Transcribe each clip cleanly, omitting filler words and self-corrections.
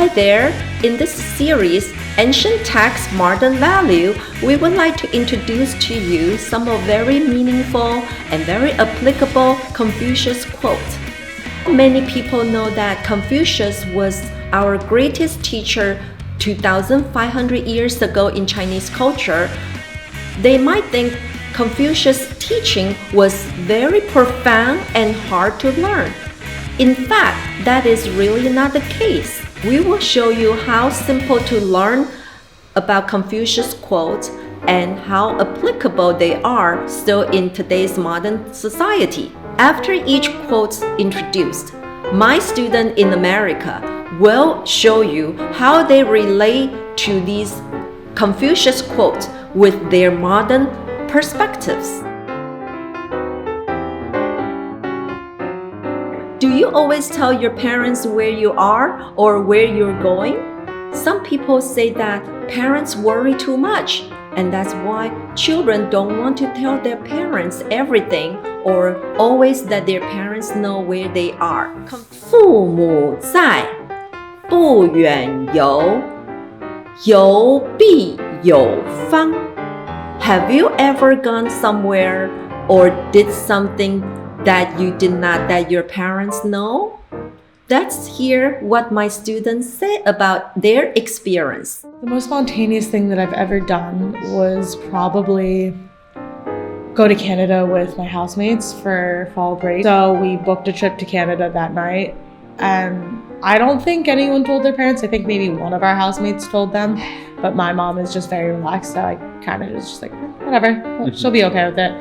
Hi there! In this series, Ancient Text, Modern Value, we would like to introduce to you some of very meaningful and very applicable Confucius quotes. Many people know that Confucius was our greatest teacher 2,500 years ago in Chinese culture. They might think Confucius' teaching was very profound and hard to learn. In fact, that is really not the case. We will show you how simple to learn about Confucius quotes and how applicable they are still in today's modern society. After each quote introduced, my student in America will show you how they relate to these Confucius quotes with their modern perspectives. Do you always tell your parents where you are or where you're going? Some people say that parents worry too much, and that's why children don't want to tell their parents everything or always let their parents know where they are. 父母在，不远游，游必有方。Have you ever gone somewhere or did something that you did not let your parents know? Let's hear what my students say about their experience. The most spontaneous thing that I've ever done was probably go to Canada with my housemates for fall break. So we booked a trip to Canada that night, and I don't think anyone told their parents. I think maybe one of our housemates told them, but my mom is just very relaxed, so I kind of was just like, whatever, she'll be okay with it.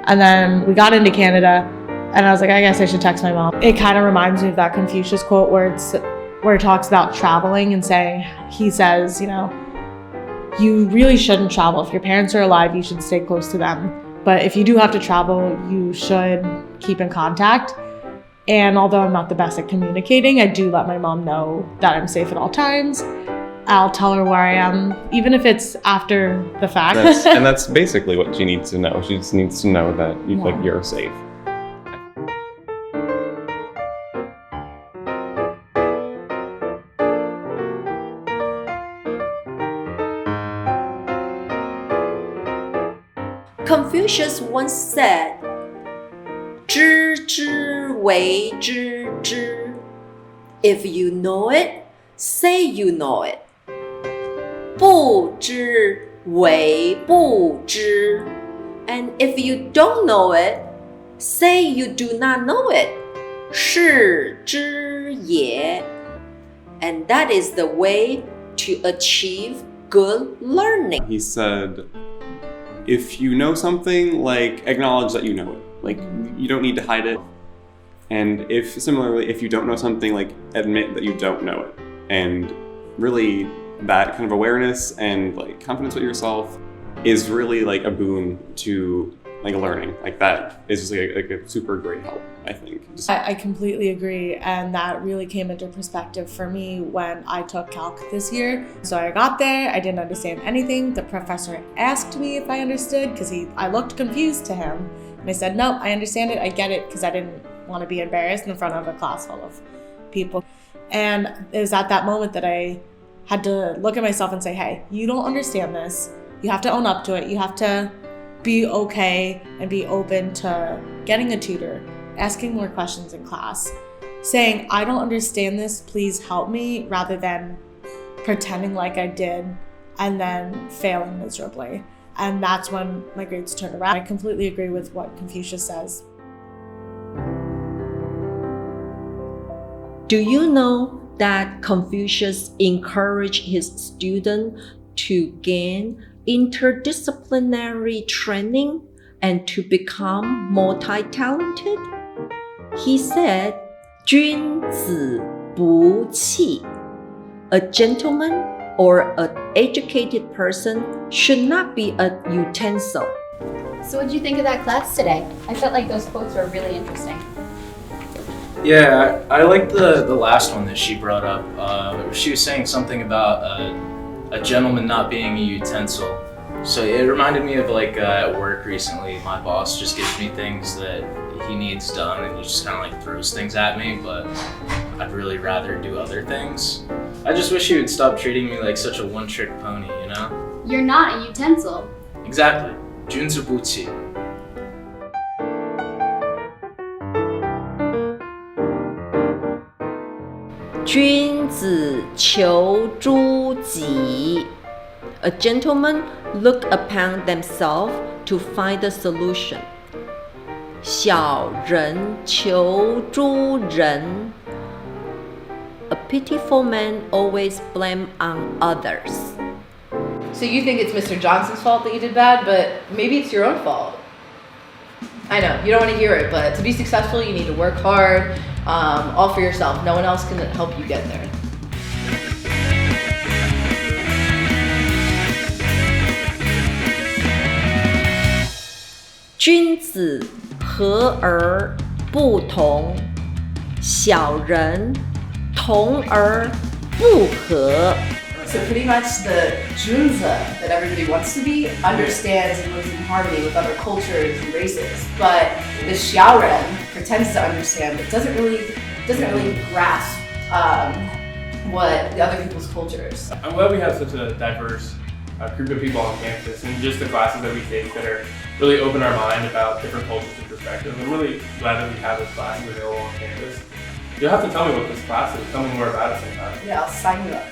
And then we got into Canada, and I was like, I guess I should text my mom. It kind of reminds me of that Confucius quote where it talks about traveling and he says, you really shouldn't travel. If your parents are alive, you should stay close to them. But if you do have to travel, you should keep in contact. And although I'm not the best at communicating, I do let my mom know that I'm safe at all times. I'll tell her where I am, even if it's after the fact. That's basically what she needs to know. She just needs to know that you're safe. Confucius once said, 知之为知之. If you know it, say you know it. 不知为不知. And if you don't know it, say you do not know it. 是知也. And that is the way to achieve good learning. He said, if you know something, acknowledge that you know it. You don't need to hide it. And if you don't know something, admit that you don't know it. And really, that kind of awareness and confidence with yourself is really a boon to learning. That is just a super great help, I think. I completely agree, and that really came into perspective for me when I took calc this year. So I got there, I didn't understand anything. The professor asked me if I understood because I looked confused to him, and I said, no, I understand it, I get it, because I didn't want to be embarrassed in front of a class full of people. And it was at that moment that I had to look at myself and say, hey, you don't understand this. You have to own up to it. You have to be okay and be open to getting a tutor, asking more questions in class, saying, I don't understand this, please help me, rather than pretending like I did and then failing miserably. And that's when my grades turned around. I completely agree with what Confucius says. Do you know that Confucius encouraged his students to gain interdisciplinary training and to become multi-talented? He said, 君子不器. A gentleman or an educated person should not be a utensil. So what did you think of that class today? I felt like those quotes were really interesting. Yeah, I liked the last one that she brought up. She was saying something about a gentleman not being a utensil. So it reminded me of at work recently, my boss just gives me things that he needs done and he just kind of throws things at me, but I'd really rather do other things. I just wish you would stop treating me like such a one-trick pony, you know? You're not a utensil. Exactly. 君子不器. A gentleman look upon themselves to find a solution. 小人求诸人. A pitiful man always blame on others. So you think it's Mr. Johnson's fault that you did bad, but maybe it's your own fault. I know, you don't want to hear it, but to be successful, you need to work hard, all for yourself. No one else can help you get there. 君子和而不同，小人同而不和。 So pretty much the Junzi that everybody wants to be understands and lives in harmony with other cultures and races, but the Xiaoren pretends to understand but doesn't really grasp what the other people's culture is. I'm glad we have such a diverse group of people on campus, and just the classes that we take that are really open our mind about different cultures and perspectives. I'm really glad that we have those classes available on campus. You'll have to tell me what this class is. Tell me more about it sometime. Yeah, I'll sign you up.